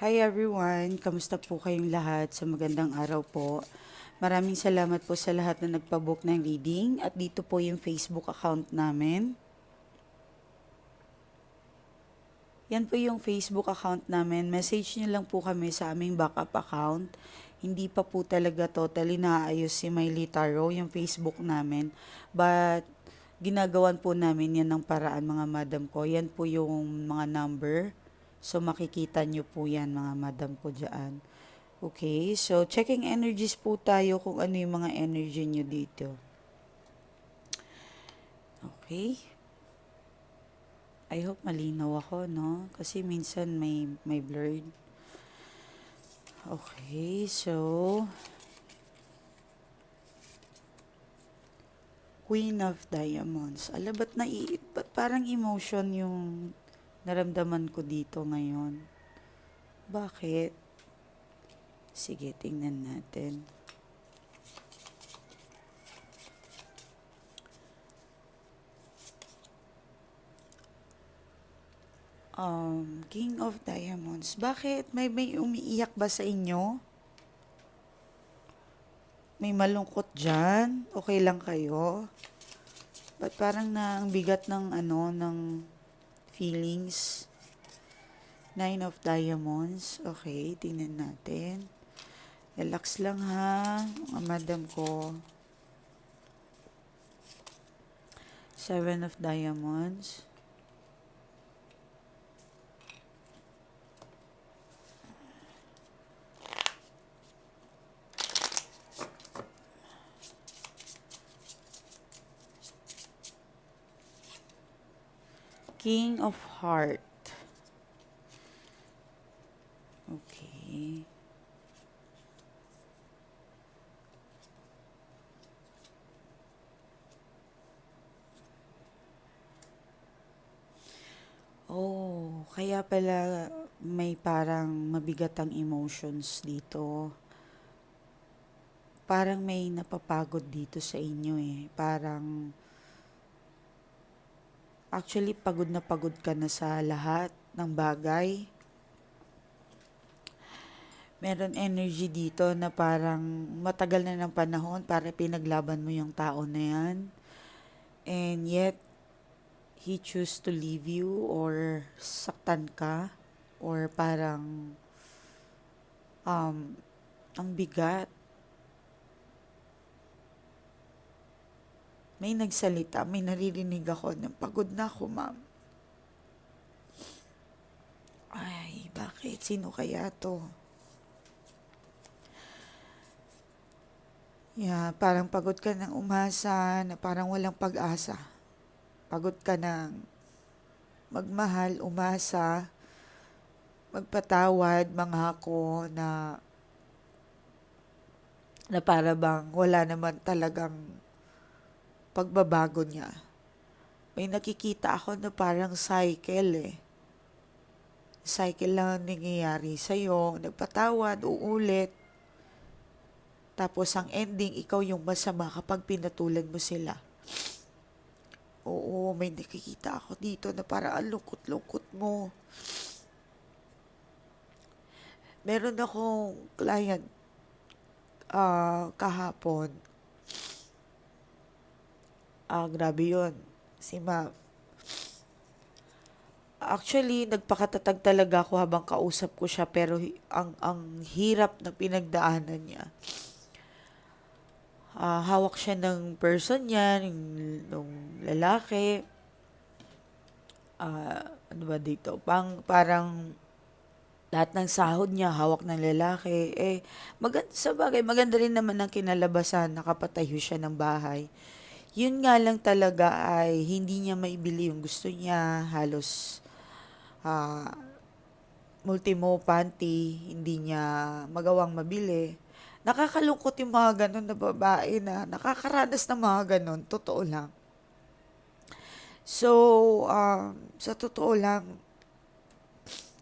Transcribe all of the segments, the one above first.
Hi everyone! Kamusta po kayong lahat sa magandang araw po? Maraming salamat po sa lahat na nagpabook ng reading at dito po yung Facebook account namin. Yan po yung Facebook account namin. Message nyo lang po kami sa aming backup account. Hindi pa po talaga totally naayos si Miley Tarot, yung Facebook namin. But ginagawan po namin yan ng paraan mga madam ko. Yan po yung mga number. So makikita nyo po yan mga madam ko dyan. Okay, so checking energies po tayo kung ano yung mga energy nyo dito. Okay. I hope malinaw ako, no? Kasi minsan may blurred. Okay, so Queen of Diamonds. Ba't ba't parang emotion yung naramdaman ko dito ngayon? Bakit? Sige, tingnan natin. King of Diamonds. Bakit? May umiiyak ba sa inyo? May malungkot dyan? Okay lang kayo? Ba't parang ang bigat ng ng feelings? Nine of Diamonds. Okay, tingnan natin. Relax lang ha, mga madam ko. Seven of Diamonds. King of Heart. Okay. Oh, kaya pala may parang mabigat ang emotions dito. Parang may napapagod dito sa inyo eh. Parang actually pagod ka na sa lahat ng bagay. Meron energy dito na parang matagal na ng panahon para pinaglaban mo yung tao na yan. And yet, he choose to leave you or saktan ka or parang ang bigat. May nagsalita, may naririnig ako ng pagod na ako, ma'am. Ay, bakit? Sino kaya to? Yeah, parang pagod ka ng umasa na parang walang pag-asa. Pagod ka ng magmahal, umasa, magpatawad, mangako na para bang wala naman talagang pagbabago niya. May nakikita ako na parang cycle eh. Cycle lang ang nangyayari sa'yo. Nagpatawad, uulit. Tapos ang ending, ikaw yung masama kapag pinatulan mo sila. Oo, may nakikita ako dito na parang ang lungkot-lungkot mo. Meron akong client kahapon. Grabe yun. Si ma'am. Actually, nagpakatatag talaga ako habang kausap ko siya pero ang hirap ng pinagdaanan niya. Hawak siya ng person niya, ng lalaki. Ano ba dito? Parang lahat ng sahod niya hawak ng lalaki. Sa bagay, maganda rin naman ang kinalabasan, nakapatayo siya ng bahay. Yun nga lang talaga ay hindi niya maibili yung gusto niya, halos ah, multimo panty, hindi niya magawang mabili. Nakakalungkot yung mga ganun na babae na nakakaranas ng mga ganun, totoo lang. So, sa totoo lang,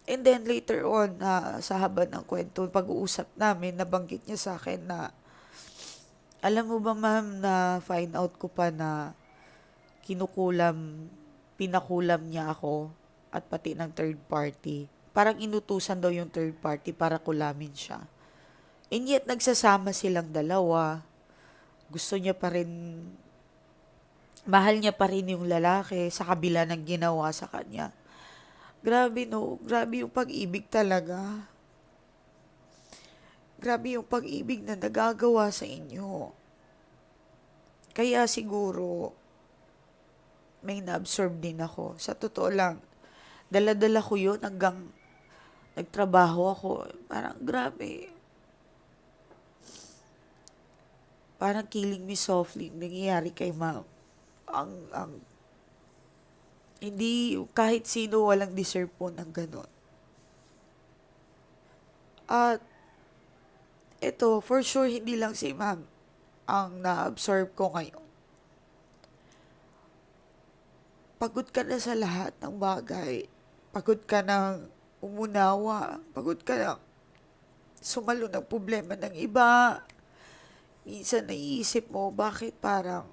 and then later on, sa haba ng kwento, pag-uusap namin, nabanggit niya sa akin na, alam mo ba ma'am, na find out ko pa na pinakulam niya ako at pati ng third party parang inutusan daw yung third party para kulamin siya. And yet, nagsasama silang dalawa. Gusto niya pa rin, mahal niya pa rin yung lalaki sa kabila ng ginawa sa kanya. Grabe no, grabe yung pag-ibig talaga. Grabe yung pag-ibig na nagagawa sa inyo. Kaya siguro, may na-absorb din ako. Sa totoo lang, dala-dala ko yun hanggang nagtrabaho ako. Parang grabe. Parang Killing Me Softly nangyayari kay ma'am. Ang hindi kahit sino walang deserve po ng gano'n. At ito, for sure, hindi lang si ma'am ang na-absorb ko ngayon. Pagod ka na sa lahat ng bagay. Pagod ka ng umunawa. Pagod ka na sumalo ng problema ng iba. Minsan naiisip mo, bakit parang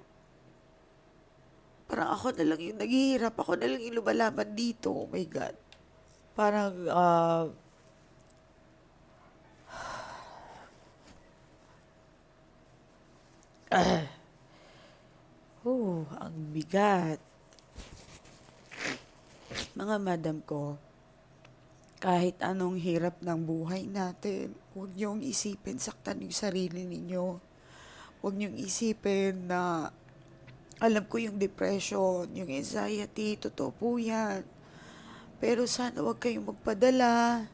ako na lang yung naghihirap, ako na lang yung lumalaban dito. Oh my God. Parang, ang bigat. Mga madam ko, kahit anong hirap ng buhay natin, huwag niyong isipin saktan yung sarili ninyo. Huwag niyong isipin na alam ko yung depression, yung anxiety, totoo po yan. Pero sana huwag kayong magpadala.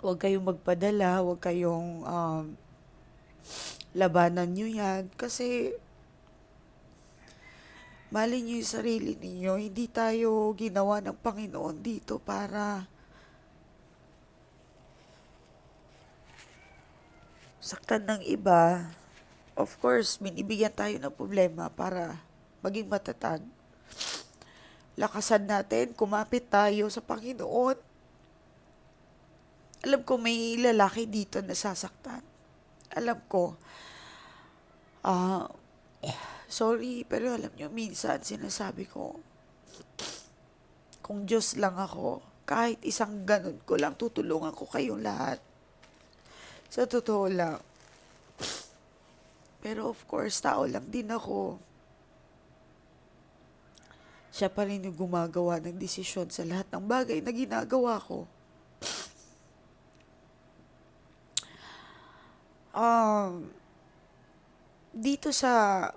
Huwag kayong magpadala, huwag kayong labanan nyo yan. Kasi mali nyo yung sarili ninyo. Hindi tayo ginawa ng Panginoon dito para saktan ng iba. Of course, binibigyan tayo ng problema para maging matatag. Lakasan natin, kumapit tayo sa Panginoon. Alam ko may lalaki dito na sasaktan. Alam ko, ah, sorry, pero alam nyo, minsan sinasabi ko, kung Diyos lang ako, kahit isang ganun ko lang, tutulungan ko kayong lahat. Sa totoo lang. Pero of course, tao lang din ako. Siya pa rin yung gumagawa ng desisyon sa lahat ng bagay na ginagawa ko. Dito sa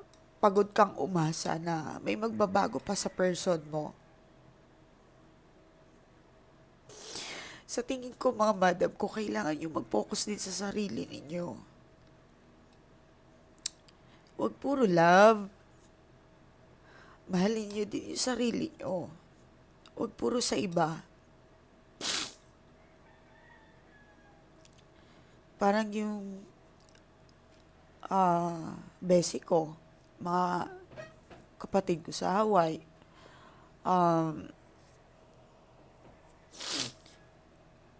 pagod kang umasa na may magbabago pa sa person mo, sa tingin ko mga madam ko, kailangan nyo mag-focus din sa sarili ninyo. Huwag puro love. Mahalin nyo din yung sarili nyo. Huwag puro sa iba. Parang yung basic ko, mga kapatid ko sa Hawaii,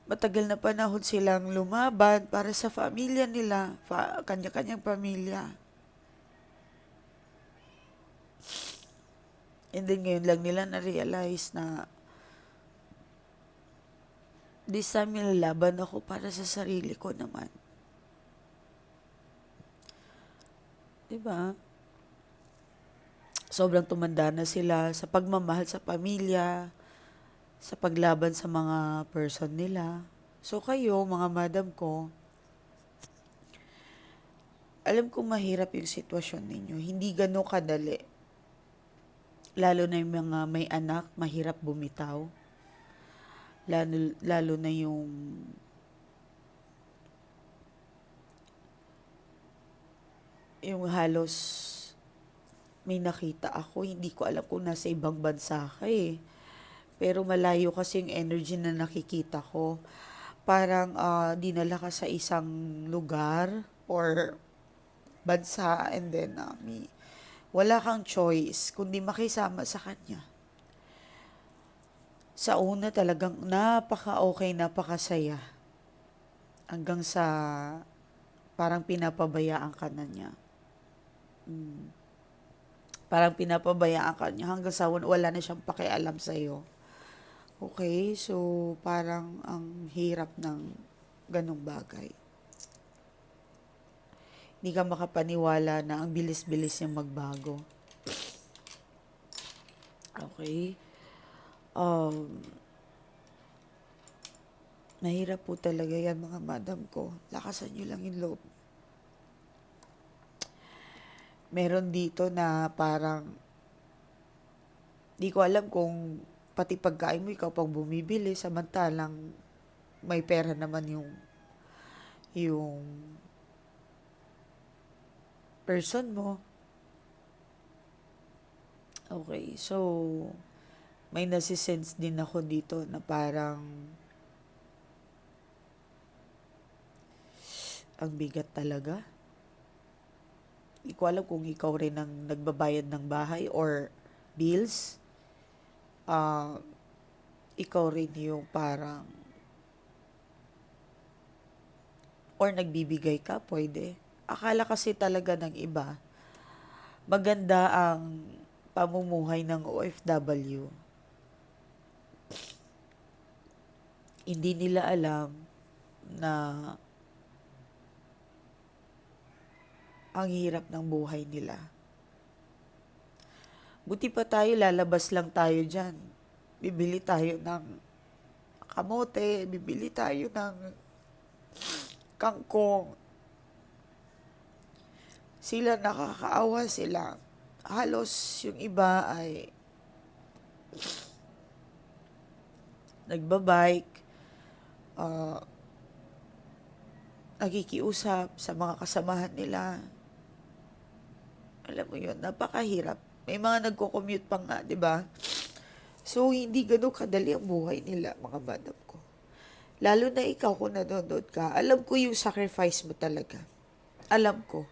matagal na panahon silang lumaban para sa pamilya nila, kanya-kanyang pamilya. And then ngayon lang nila na-realize na this time nilalaban ako para sa sarili ko naman. Diba? Sobrang tumanda na sila sa pagmamahal sa pamilya, sa paglaban sa mga person nila. So kayo, mga madam ko, alam kong mahirap yung sitwasyon ninyo. Hindi ganun kadali. Lalo na yung mga may anak, mahirap bumitaw. Lalo na yung halos may nakita ako, hindi ko alam kung nasa ibang bansa ka eh. Pero malayo kasi yung energy na nakikita ko. Parang dinala ka sa isang lugar or bansa and then wala kang choice kundi makisama sa kanya. Sa una talagang napaka-okay, napakasaya. Hanggang sa parang pinapabayaan ka na niya. Parang pinapabayaan ka niya hanggang sa wala na siyang pakialam sa'yo. Okay, so parang ang hirap ng ganong bagay. Hindi ka makapaniwala na ang bilis-bilis niyang magbago. Okay? Um, Mahirap po talaga yan mga madam ko. Lakasan niyo lang yung loob. Meron dito na parang, di ko alam kung pati pagkain mo ikaw pang bumibili, samantalang may pera naman yung person mo. Okay, so may nasisense din ako dito na parang ang bigat talaga. Hindi ko alam kung ikaw rin ang nagbabayad ng bahay or bills. Ah, ikaw rin yung parang or nagbibigay ka, pwede. Akala kasi talaga ng iba, maganda ang pamumuhay ng OFW. Hindi nila alam na ang hirap ng buhay nila. Buti pa tayo, lalabas lang tayo dyan. Bibili tayo ng kamote, bibili tayo ng kangkong. Sila nakakaawa sila. Halos yung iba ay nagbabike, uh, nakikiusap sa mga kasamahan nila. Alam mo yun, napakahirap. May mga nagko-commute pa nga, di ba? So, hindi ganun kadali ang buhay nila, mga madam ko. Lalo na ikaw kung nanonood ka, alam ko yung sacrifice mo talaga. Alam ko,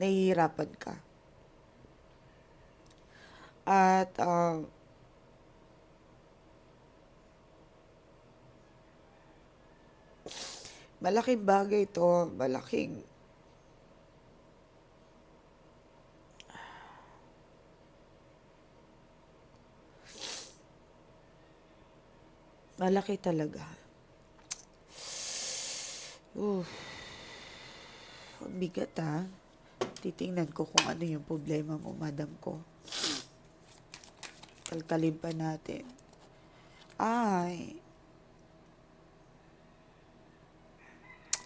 nahihirapan ka. At, malaking bagay to, malaki talaga. Ang bigat ha. Titingnan ko kung ano yung problema mo, madam ko. Kalkalin pa natin. Ay,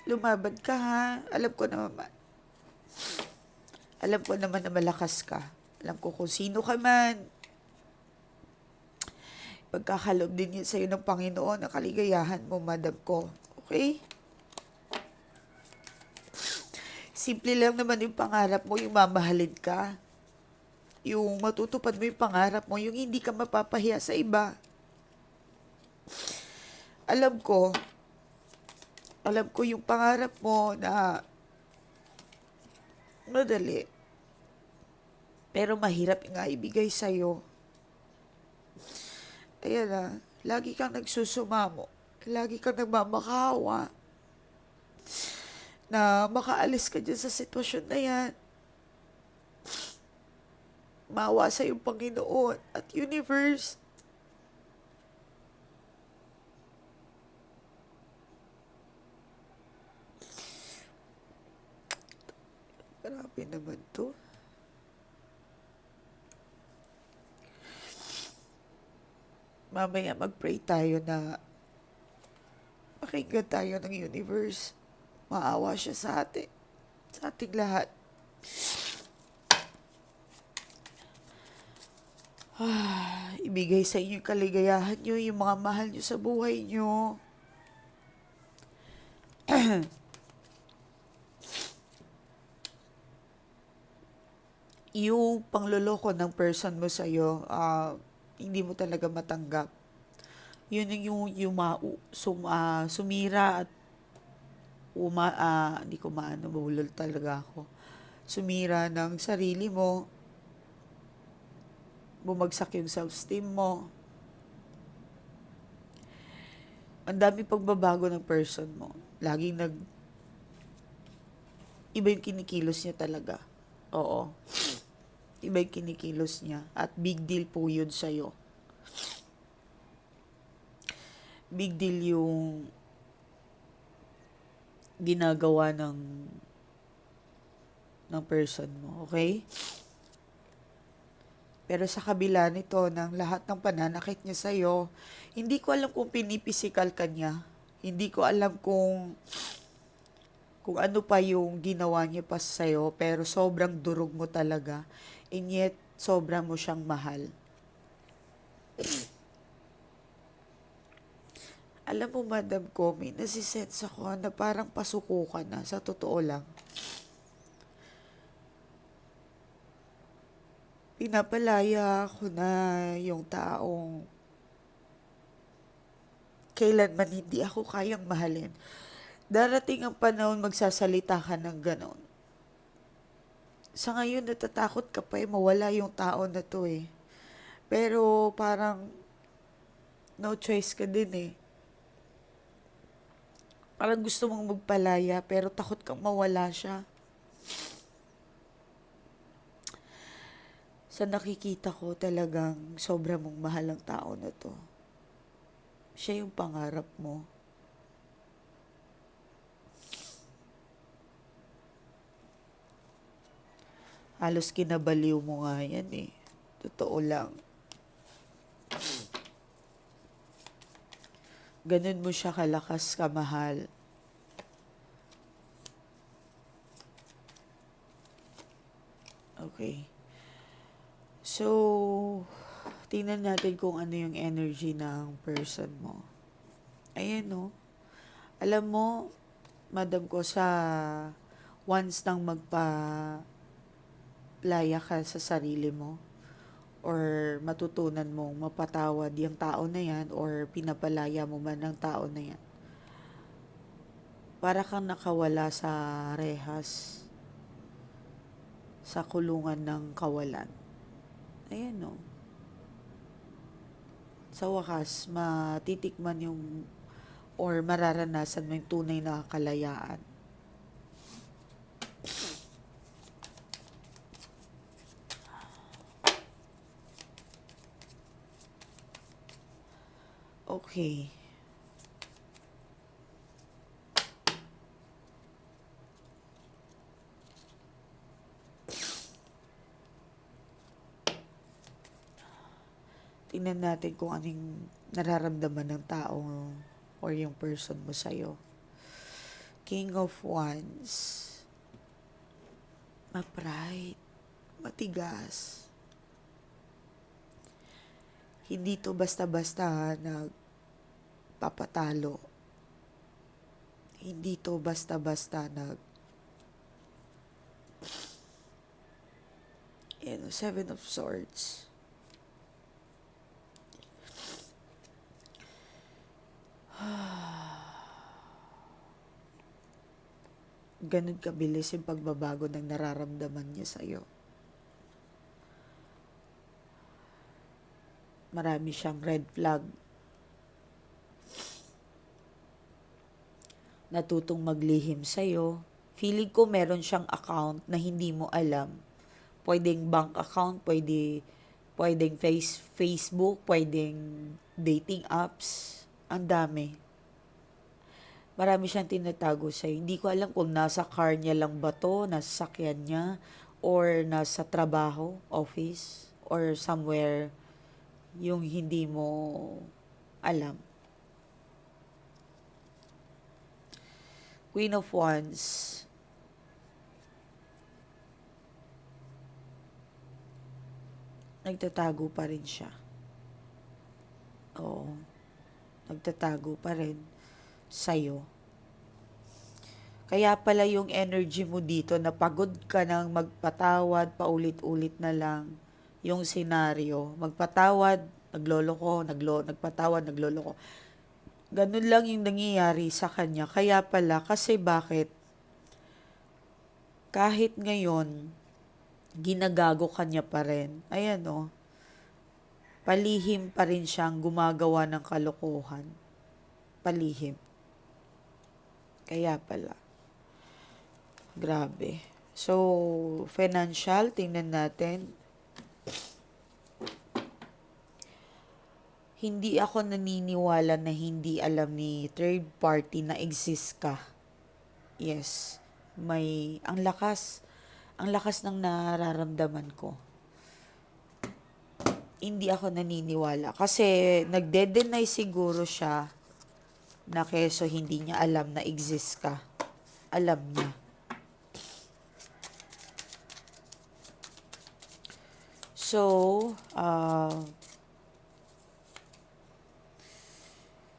lumaban ka ha. Alam ko naman na malakas ka. Alam ko kung sino ka man. Pagkakalob din yun sa'yo ng Panginoon ang kaligayahan mo, madam ko. Okay? Simple lang naman yung pangarap mo, yung mamahalin ka. Yung matutupad mo yung pangarap mo, yung hindi ka mapapahiya sa iba. Alam ko yung pangarap mo na madali. Pero mahirap nga ibigay sa'yo. Ayan na, lagi kang nagsusumamo. Lagi kang nagmamakawa na makaalis ka dyan sa sitwasyon na yan. Maawa sa yung Panginoon at universe. Grabe naman to. Mamaya mag-pray tayo na pakinggan tayo ng universe. Maawa siya sa atin. Sa ating lahat. Ibigay sa inyo yung kaligayahan nyo, yung mga mahal nyo sa buhay nyo. Yung pangloloko ng person mo sa'yo, hindi mo talaga matanggap. Yun sumira at hindi ko maano, mabulol talaga ako. Sumira ng sarili mo, bumagsak yung self-esteem mo. Ang dami pagbabago ng person mo. Laging Iba yung kinikilos niya talaga. Oo. Iba yung kinikilos niya. At big deal po yun sa'yo. Big deal yung ginagawa ng person mo. Okay? Pero sa kabila nito, ng lahat ng pananakit niya sa'yo, hindi ko alam kung pinipisikal ka niya. Hindi ko alam kung ano pa yung ginawa niya pa sa'yo, pero sobrang durog mo talaga. And yet, sobrang mo siyang mahal. Alam mo, Madam ko, may nasisense ako na parang pasuko ka na, sa totoo lang. Pinapalaya ko na yung taong kailanman hindi ako kayang mahalin. Darating ang panahon magsasalita ka ng ganon. Sa ngayon, natatakot ka pa mawala yung tao na to eh. Pero parang no choice ka din eh. Parang gusto mong magpalaya pero takot kang mawala siya. Sa nakikita ko talagang sobra mong mahal ang tao na to. Siya yung pangarap mo. Halos kinabaliw mo nga yan eh. Totoo lang. Ganun mo siya kalakas kamahal. Okay. So, tingnan natin kung ano yung energy ng person mo. Ayan no. Alam mo, madam ko sa once nang magpalaya ka sa sarili mo or matutunan mong mapatawad yung tao na yan or pinapalaya mo man ng tao na yan. Para kang nakawala sa rehas, sa kulungan ng kawalan. Ayan no. Sa wakas, matitikman yung or mararanasan mo yung tunay na kalayaan. Okay. Tingnan natin kung anong nararamdaman ng tao or yung person mo sa'yo. King of Wands. Ma-pride. Matigas. Hindi to basta-basta nagpapatalo. Hindi to basta-basta Seven of Swords. Ganun kabilis yung pagbabago ng nararamdaman niya sa'yo. Marami siyang red flag. Natutong maglihim sa'yo. Feeling ko meron siyang account na hindi mo alam. Pwedeng bank account, pwedeng Facebook, pwedeng dating apps. Ang dami. Marami siyang tinatago sa'yo. Hindi ko alam kung nasa car niya lang ba to, nasa sakyan niya, or nasa trabaho, office, or somewhere yung hindi mo alam. Queen of Wands. Nagtatago pa rin siya. Oo. Nagtatago pa rin sa'yo. Kaya pala yung energy mo dito na pagod ka nang magpatawad, paulit-ulit na lang yung senaryo. Magpatawad, nagloloko, nagpatawad, nagloloko. Ganun lang yung nangyayari sa kanya. Kaya pala, kasi bakit? Kahit ngayon, ginagago kanya pa rin. Ayan o. Palihim pa rin siyang gumagawa ng kalokohan. Palihim. Kaya pala. Grabe. So, financial, tingnan natin. Hindi ako naniniwala na hindi alam ni third party na exist ka. Yes. Ang lakas ng nararamdaman ko. Hindi ako naniniwala. Kasi nagde-deny siguro siya na keso hindi niya alam na exist ka. Alam niya. So,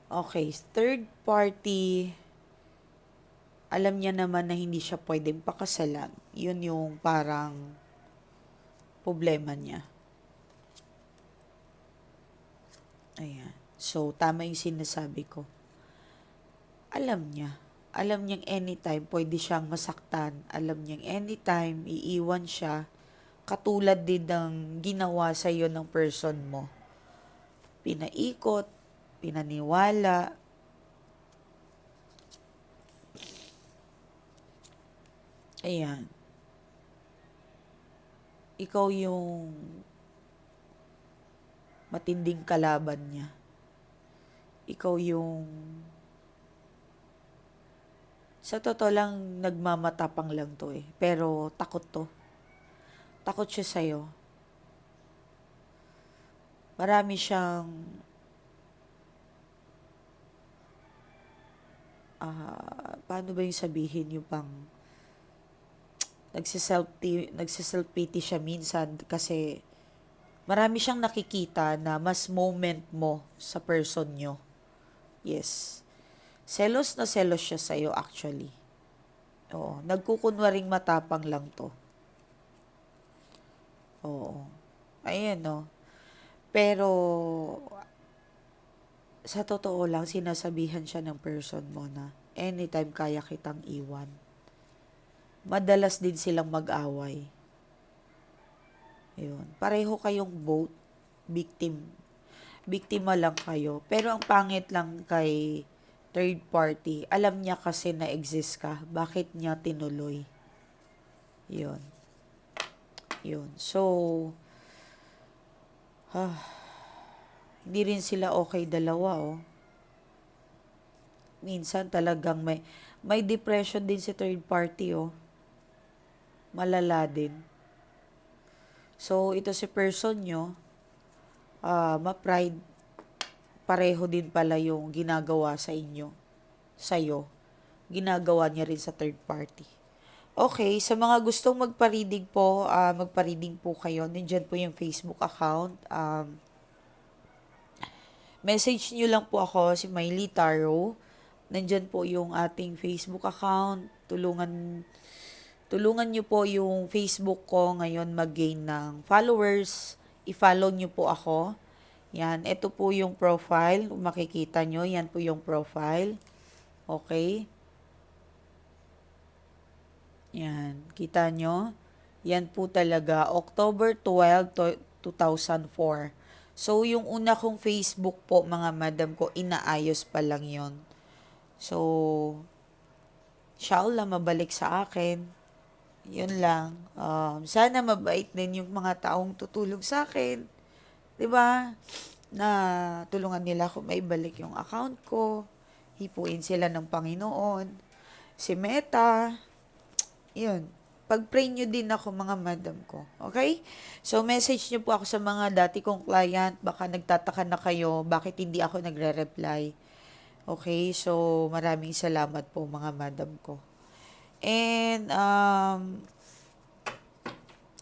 okay, third party, alam niya naman na hindi siya pwedeng pakasalan. Yun yung parang problema niya. Ayan. So, tama yung sinasabi ko. Alam niya. Alam niyang anytime pwede siyang masaktan. Alam niyang anytime iiwan siya. Katulad din ng ginawa sa iyo ng person mo. Pinaikot, pinaniwala. Ayan. Ikaw yung matinding kalaban niya. Ikaw yung sa totoo lang nagmamatapang lang to eh. Pero takot to. Takot siya sa'yo. Marami siyang paano ba yung sabihin yung pang nagsiself pity siya minsan kasi marami siyang nakikita na mas moment mo sa person nyo. Yes. Selos na selos siya sa'yo actually. Oo. Nagkukunwaring matapang lang to. Oo. Ayan no. Pero sa totoo lang, sinasabihan siya ng person mo na anytime kaya kitang iwan. Madalas din silang mag-away. Yun. Pareho kayong both victim. Biktima lang kayo. Pero ang pangit lang kay third party, alam niya kasi na exist ka. Bakit niya tinuloy? Yun. Yun. So, hindi rin sila okay dalawa, oh. Minsan talagang may depression din si third party, oh. Malala din. So, ito si person nyo, ma-pride, pareho din pala yung ginagawa sa inyo, sa'yo. Ginagawa niya rin sa third party. Okay, sa mga gustong magpa-reading po, magpa-reading po kayo. Nandyan po yung Facebook account. Message nyo lang po ako, si Miley Taro. Nandyan po yung ating Facebook account. Tulungan nyo po yung Facebook ko ngayon mag-gain ng followers. I-follow nyo po ako. Yan, ito po yung profile. Kung makikita nyo, yan po yung profile. Okay. Yan, kita nyo? Yan po talaga, October 12, 2004. So, yung una kong Facebook po, mga madam ko, inaayos pa lang yon. So, inshallah, mabalik sa akin. Yun lang. Sana mabait din yung mga taong tutulong sa akin. 'Di ba? Na tulungan nila ako maibalik yung account ko. Hipuin sila ng Panginoon. Si Meta. Yun. Pag-pray nyo din ako mga madam ko. Okay? So, message nyo po ako sa mga dati kong client. Baka nagtataka na kayo bakit hindi ako nagre-reply. Okay? So, maraming salamat po mga madam ko. And,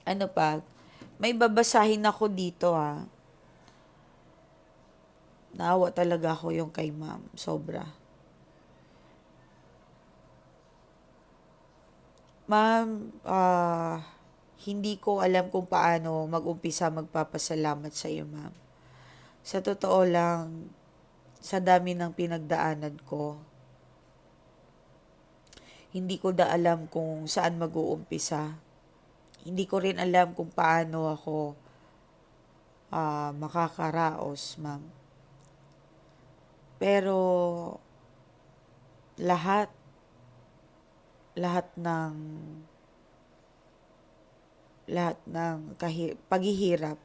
ano pa, may babasahin ako dito ha. Naawa talaga ako yung kay ma'am. Sobra. Ma'am, hindi ko alam kung paano mag-umpisa magpapasalamat sa iyo, ma'am. Sa totoo lang, sa dami ng pinagdaanan ko, hindi ko na alam kung saan mag-uumpisa. Hindi ko rin alam kung paano ako makakaraos, ma'am. Pero lahat lahat ng paghihirap,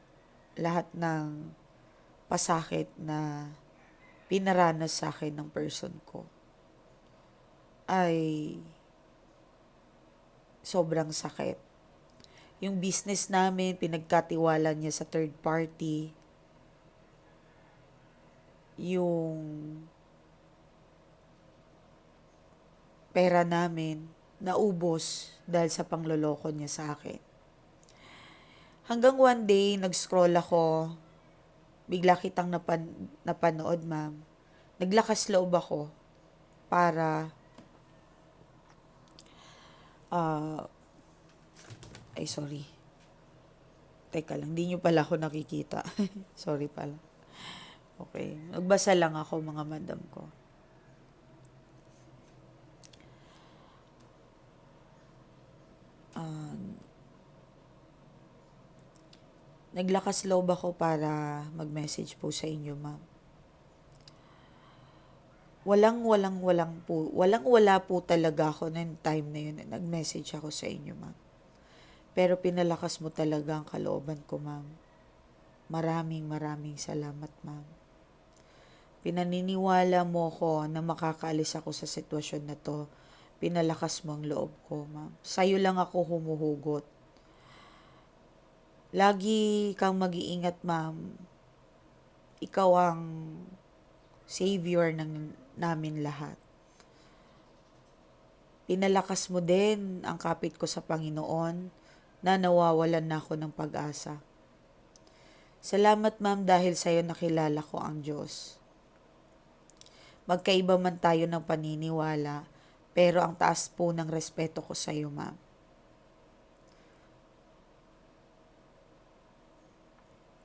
lahat ng pasakit na pinaranas sa akin ng person ko ay sobrang sakit. Yung business namin, pinagkatiwala niya sa third party. Yung pera namin, naubos dahil sa pangloloko niya sa akin. Hanggang one day, nag-scroll ako, bigla kitang napanood, ma'am. Naglakas loob ako para, ah, ay sorry. Teka lang, di nyo pala ako nakikita. Sorry pala. Okay. Nagbasa lang ako, mga madam ko. Ah, naglakas loob ako para mag-message po sa inyo, ma'am. Walang-wala po talaga ako noong time na yun. Nag-message ako sa inyo, ma'am. Pero pinalakas mo talaga ang kalooban ko, ma'am. Maraming salamat, ma'am. Pinaniniwala mo ko na makakaalis ako sa sitwasyon na to. Pinalakas mo ang loob ko, ma'am. Sa'yo lang ako humuhugot. Lagi kang mag-iingat, ma'am. Ikaw ang savior namin lahat. Pinalakas mo din ang kapit ko sa Panginoon na nawawalan na ako ng pag-asa. Salamat, ma'am, dahil sa'yo nakilala ko ang Diyos. Magkaiba man tayo ng paniniwala, pero ang taas po ng respeto ko sa'yo, ma'am.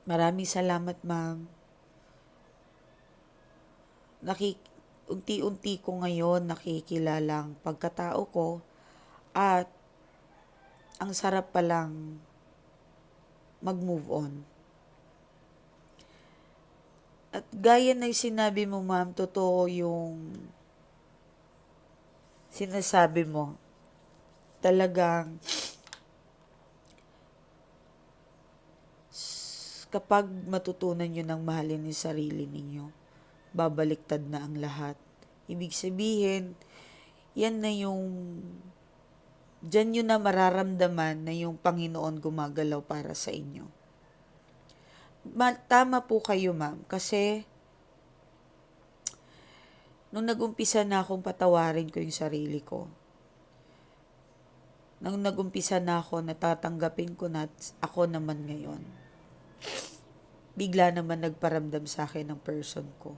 Maraming salamat, ma'am. Unti-unti ko ngayon nakikilala ang pagkatao ko at ang sarap palang mag-move on. At gaya ng sinabi mo, ma'am, totoo yung sinasabi mo. Talagang kapag matutunan nyo ng mahalin yung sarili ninyo, babaliktad na ang lahat. Ibig sabihin, yan na yung, dyan nyo na mararamdaman na yung Panginoon gumagalaw para sa inyo. Tama po kayo, ma'am, kasi nung nag-umpisa na akong patawarin ko yung sarili ko, nung nag-umpisa na ako, natatanggapin ko na ako naman ngayon, bigla naman nagparamdam sa akin ng person ko.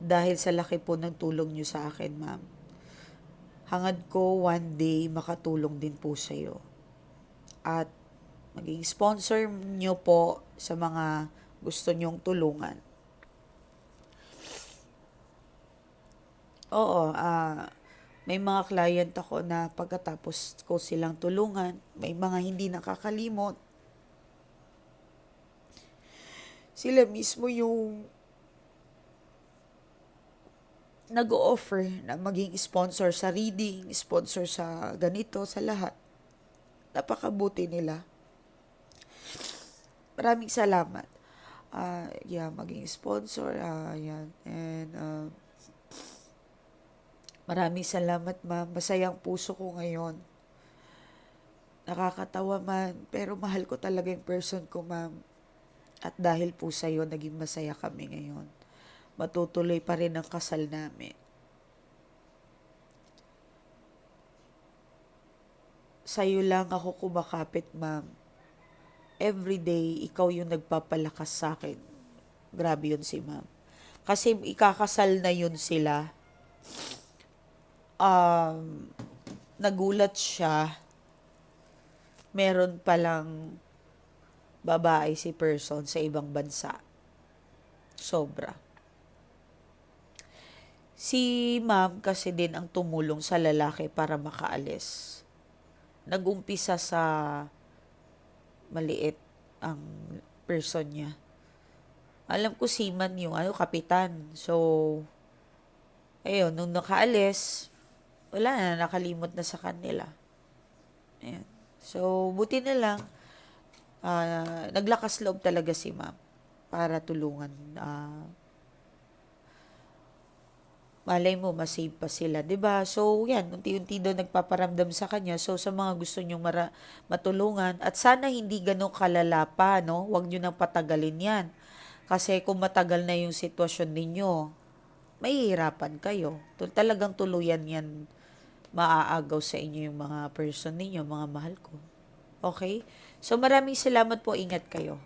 Dahil sa laki po ng tulong nyo sa akin, ma'am. Hangad ko one day makatulong din po sa iyo. At maging sponsor nyo po sa mga gusto nyong tulungan. Oo, may mga client ako na pagkatapos ko silang tulungan, may mga hindi nakakalimot. Sila mismo yung nag-o-offer na maging sponsor sa reading, sponsor sa ganito, sa lahat. Napakabuti nila. Maraming salamat. Maging sponsor, yan. And, maraming salamat, ma'am. Masayang puso ko ngayon. Nakakatawa man, pero mahal ko talaga yung person ko, ma'am. At dahil po sa'yo, naging masaya kami ngayon. Matutuloy pa rin ang kasal namin. Sa'yo lang ako kumakapit, ma'am. Everyday, ikaw yung nagpapalakas sa akin. Grabe yun si ma'am. Kasi ikakasal na yun sila. Nagulat siya. Meron palang babae si person sa ibang bansa. Sobra. Si ma'am kasi din ang tumulong sa lalaki para makaalis. Nagumpisa sa maliit ang person niya. Alam ko seaman yung kapitan. So, ayun, nung nakaalis, wala na, nakalimot na sa kanila. Ayan. So, buti na lang, naglakas loob talaga si ma'am para tulungan. Malay mo, masave pa sila, 'di ba? So, yan, unti-unti daw nagpaparamdam sa kanya. So, sa mga gusto nyong matulungan, at sana hindi ganun kalala pa, no? Huwag nyo nang patagalin yan. Kasi kung matagal na yung sitwasyon ninyo, mahihirapan kayo. Talagang tuluyan yan maaagaw sa inyo yung mga person ninyo, mga mahal ko. Okay? So, maraming salamat po. Ingat kayo.